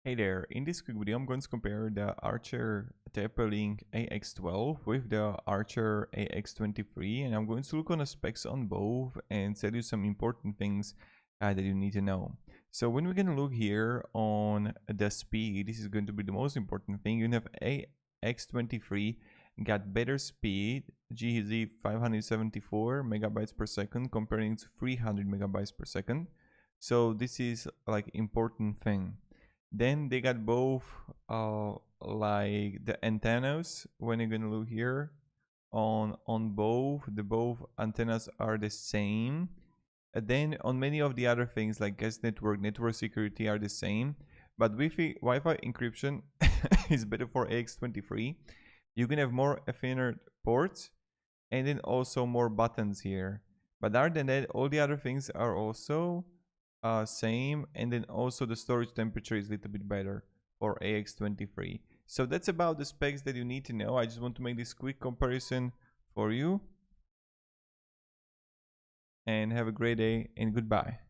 Hey there, in this quick video I'm going to compare the Archer Taper-Link AX12 with the Archer AX23, and I'm going to look on the specs on both and tell you some important things that you need to know. So when we're going to look here on the speed, this is going to be the most important thing. You have AX23 got better speed, GZ 574 megabytes per second comparing to 300 megabytes per second. So this is like important thing. Then they got both like the antennas. When you're gonna look here on both, the both antennas are the same. Then on many of the other things like guest network, network security are the same. But Wi-Fi encryption is better for AX23. You can have more Ethernet ports and then also more buttons here. But other than that, all the other things are also same, and then also the storage temperature is a little bit better for AX23. So that's about the specs that you need to know. I just want to make this quick comparison for you, and have a great day and goodbye.